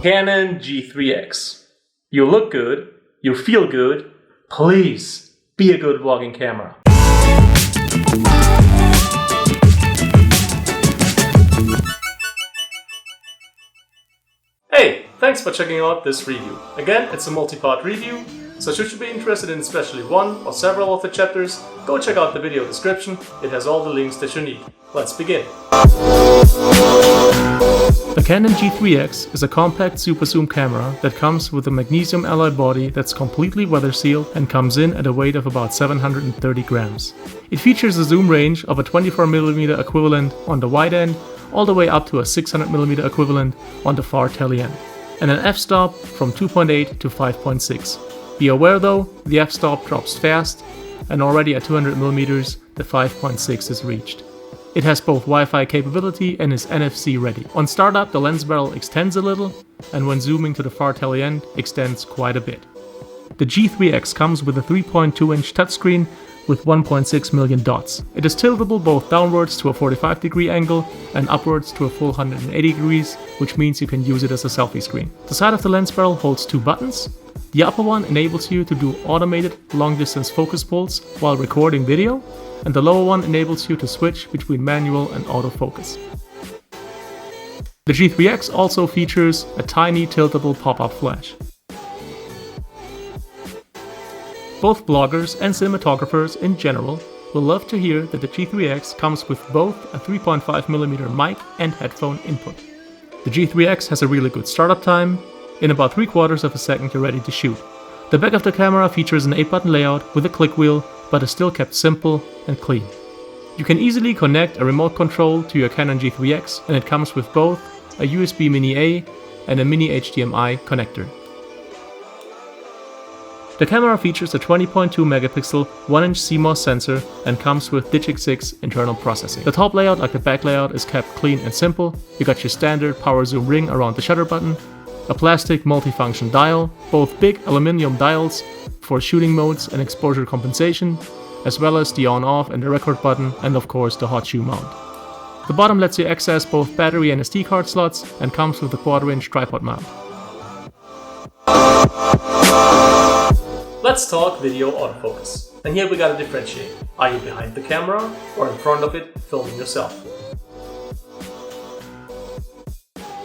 CANON G3X. You look good, you feel good, please be a good vlogging camera. Hey, thanks for checking out this review. Again, it's a multi-part review, so should you be interested in especially one or several of the chapters, go check out the video description, it has all the links that you need. Let's begin. The CANON G3X is a compact super zoom camera that comes with a magnesium alloy body that's completely weather sealed and comes in at a weight of about 730 grams. It features a zoom range of a 24mm equivalent on the wide end all the way up to a 600mm equivalent on the far tele end, and an f-stop from 2.8 to 5.6. Be aware though, the f-stop drops fast, and already at 200mm the 5.6 is reached. It has both Wi-Fi capability and is NFC ready. On startup, the lens barrel extends a little, and when zooming to the far tele end, extends quite a bit. The G3X comes with a 3.2-inch touchscreen with 1.6 million dots. It is tiltable both downwards to a 45-degree angle and upwards to a full 180 degrees, which means you can use it as a selfie screen. The side of the lens barrel holds two buttons. The upper one enables you to do automated long-distance focus pulls while recording video, and the lower one enables you to switch between manual and autofocus. The G3X also features a tiny tiltable pop-up flash. Both bloggers and cinematographers in general will love to hear that the G3X comes with both a 3.5mm mic and headphone input. The G3X has a really good startup time. In about 3/4 of a second you're ready to shoot. The back of the camera features an 8-button layout with a click wheel, but is still kept simple and clean. You can easily connect a remote control to your CANON G3X, and it comes with both a USB Mini A and a Mini HDMI connector. The camera features a 20.2 megapixel 1-inch CMOS sensor and comes with Digic 6 internal processing. The top layout, like the back layout, is kept clean and simple. You got your standard power zoom ring around the shutter button, a plastic multifunction dial, both big aluminum dials for shooting modes and exposure compensation, as well as the on-off and the record button, and of course the hot shoe mount. The bottom lets you access both battery and SD card slots and comes with a 1/4-inch tripod mount. Let's talk video autofocus. And here we gotta differentiate. Are you behind the camera or in front of it filming yourself?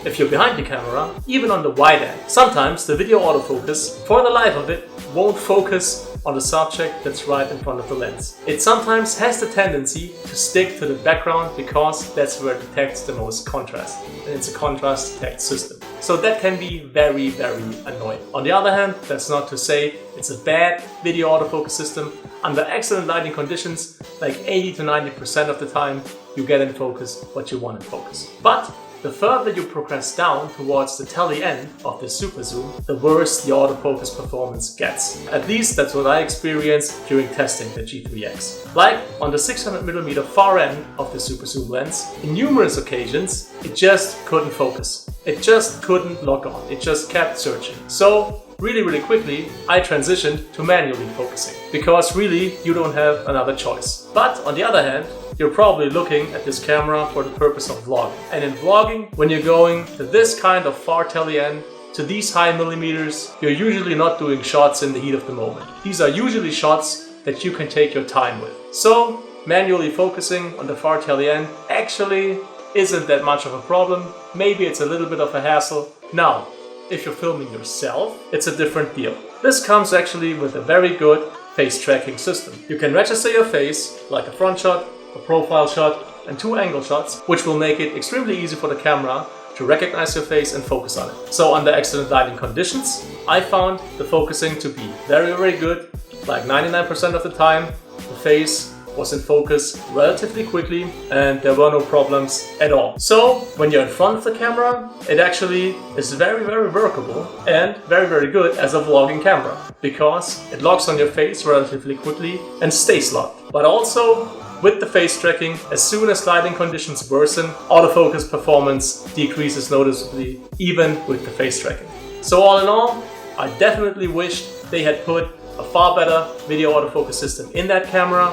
If you're behind the camera, even on the wide end, sometimes the video autofocus, for the life of it, won't focus on the subject that's right in front of the lens. It sometimes has the tendency to stick to the background because that's where it detects the most contrast, and it's a contrast detect system. So that can be very, very annoying. On the other hand, that's not to say it's a bad video autofocus system. Under excellent lighting conditions, like 80 to 90% of the time, you get in focus what you want in focus. But the further you progress down towards the tele end of the super zoom, the worse the autofocus performance gets. At least that's what I experienced during testing the G3X. Like on the 600mm far end of the super zoom lens, in numerous occasions it just couldn't focus. It just couldn't lock on. It just kept searching. So really quickly I transitioned to manually focusing, because really you don't have another choice. But on the other hand, you're probably looking at this camera for the purpose of vlogging. And in vlogging, when you're going to this kind of far tele end, to these high millimeters, you're usually not doing shots in the heat of the moment. These are usually shots that you can take your time with. So manually focusing on the far tele end actually isn't that much of a problem. Maybe it's a little bit of a hassle. Now, if you're filming yourself, it's a different deal. This comes actually with a very good face tracking system. You can register your face, like a front shot, a profile shot, and 2 angle shots, which will make it extremely easy for the camera to recognize your face and focus on it. So under excellent lighting conditions, I found the focusing to be very good. Like 99% of the time, the face was in focus relatively quickly and there were no problems at all. So when you're in front of the camera, it actually is very workable and very good as a vlogging camera, because it locks on your face relatively quickly and stays locked. But also with the face tracking, as soon as lighting conditions worsen, autofocus performance decreases noticeably even with the face tracking. So all in all, I definitely wished they had put a far better video autofocus system in that camera,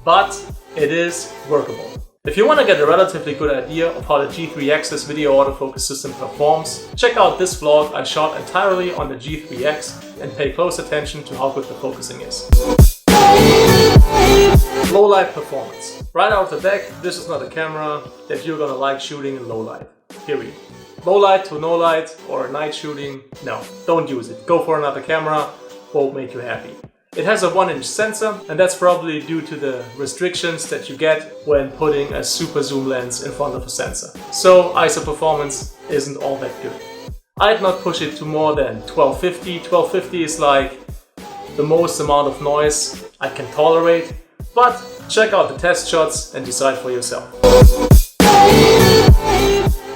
but it is workable. If you want to get a relatively good idea of how the G3X's video autofocus system performs, check out this vlog I shot entirely on the G3X and pay close attention to how good the focusing is. Lowlight Performance. Right out of the deck, this is not a camera that you're gonna like shooting in low light. Period. Low light to no light or night shooting, no, don't use it. Go for another camera, won't make you happy. It has a 1-inch sensor, and that's probably due to the restrictions that you get when putting a super zoom lens in front of a sensor. So ISO performance isn't all that good. I'd not push it to more than 1250. 1250 is like the most amount of noise I can tolerate, but check out the test shots and decide for yourself.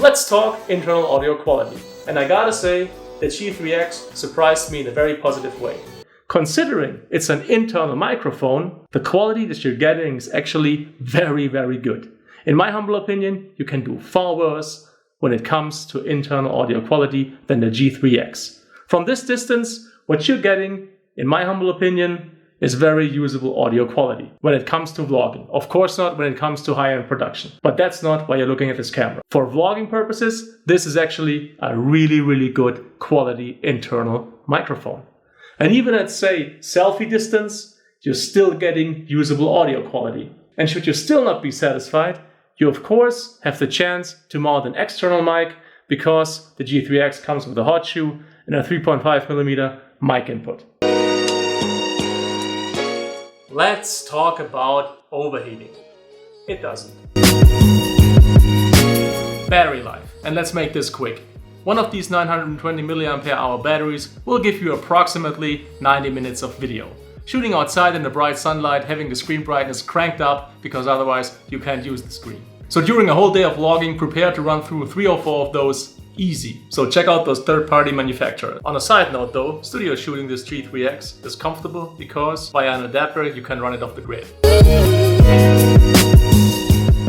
Let's talk internal audio quality. And I gotta say, the G3X surprised me in a very positive way. Considering it's an internal microphone, the quality that you're getting is actually very, very good. In my humble opinion, you can do far worse when it comes to internal audio quality than the G3X. From this distance, what you're getting, in my humble opinion, is very usable audio quality when it comes to vlogging. Of course not when it comes to high-end production, but that's not why you're looking at this camera. For vlogging purposes, this is actually a really, really good quality internal microphone. And even at, say, selfie distance, you're still getting usable audio quality. And should you still not be satisfied, you of course have the chance to mount an external mic because the G3X comes with a hot shoe and a 3.5mm mic input. Let's talk about overheating. It doesn't. Battery life. And let's make this quick. One of these 920 mAh batteries will give you approximately 90 minutes of video. Shooting outside in the bright sunlight, having the screen brightness cranked up because otherwise you can't use the screen. So during a whole day of vlogging, prepare to run through 3 or 4 of those easy. So check out those third-party manufacturers. On a side note though, studio shooting this G3X is comfortable because via an adapter you can run it off the grid.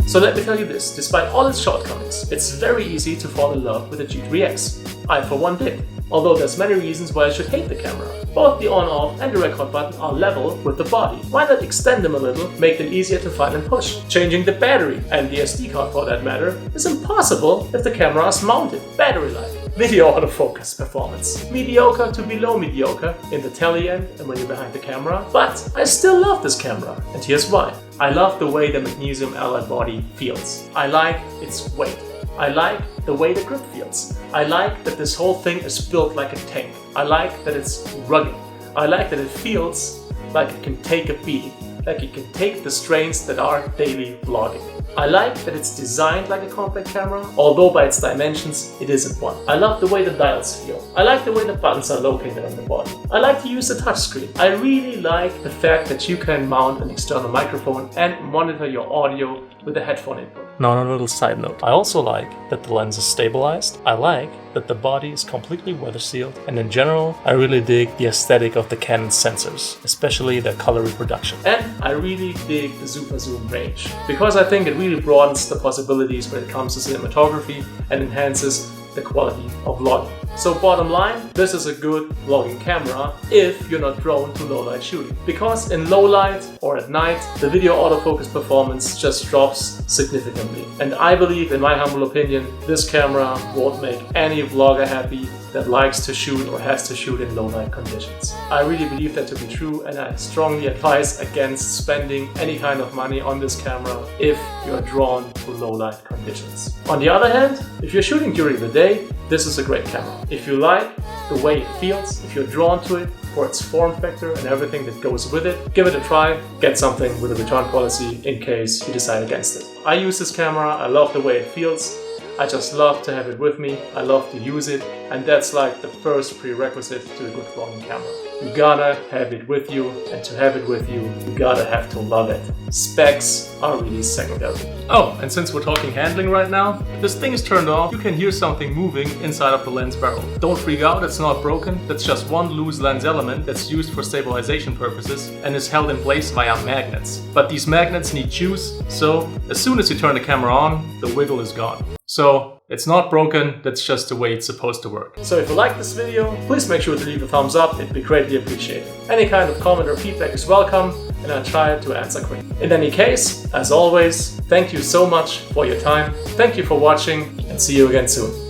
So let me tell you this, despite all its shortcomings, it's very easy to fall in love with the G3X. I for one did, although there's many reasons why I should hate the camera. Both the on-off and the record button are level with the body. Why not extend them a little, make them easier to find and push? Changing the battery, and the SD card for that matter, is impossible if the camera is mounted. Battery life. Video autofocus performance. Mediocre to below mediocre in the tele end and when you're behind the camera, but I still love this camera, and here's why. I love the way the magnesium alloy body feels. I like its weight. I like the way the grip feels. I like that this whole thing is built like a tank. I like that it's rugged. I like that it feels like it can take a beating, like it can take the strains that are daily vlogging. I like that it's designed like a compact camera, although by its dimensions it isn't one. I love the way the dials feel. I like the way the buttons are located on the body. I like to use the touchscreen. I really like the fact that you can mount an external microphone and monitor your audio with a headphone input. Now on a little side note, I also like that the lens is stabilized. I like that the body is completely weather sealed, and in general I really dig the aesthetic of the Canon sensors, especially their color reproduction. And I really dig the super zoom range, because I think it really broadens the possibilities when it comes to cinematography and enhances the quality of vlogging. So bottom line, this is a good vlogging camera if you're not prone to low light shooting. Because in low light or at night, the video autofocus performance just drops significantly. And I believe, in my humble opinion, this camera won't make any vlogger happy that likes to shoot or has to shoot in low light conditions. I really believe that to be true, and I strongly advise against spending any kind of money on this camera if you're drawn to low light conditions. On the other hand, if you're shooting during the day, this is a great camera. If you like the way it feels, if you're drawn to it for its form factor and everything that goes with it, give it a try, get something with a return policy in case you decide against it. I use this camera, I love the way it feels, I just love to have it with me, I love to use it, and that's like the first prerequisite to a good vlogging camera. You gotta have it with you, and to have it with you, you gotta have to love it. Specs are really secondary. Oh, and since we're talking handling right now, if this thing is turned off, you can hear something moving inside of the lens barrel. Don't freak out, it's not broken. That's just one loose lens element that's used for stabilization purposes and is held in place via magnets. But these magnets need juice, so as soon as you turn the camera on, the wiggle is gone. So it's not broken, that's just the way it's supposed to work. So if you like this video, please make sure to leave a thumbs up, it'd be greatly appreciated. Any kind of comment or feedback is welcome, and I try to answer quickly. In any case, as always, thank you so much for your time. Thank you for watching and see you again soon.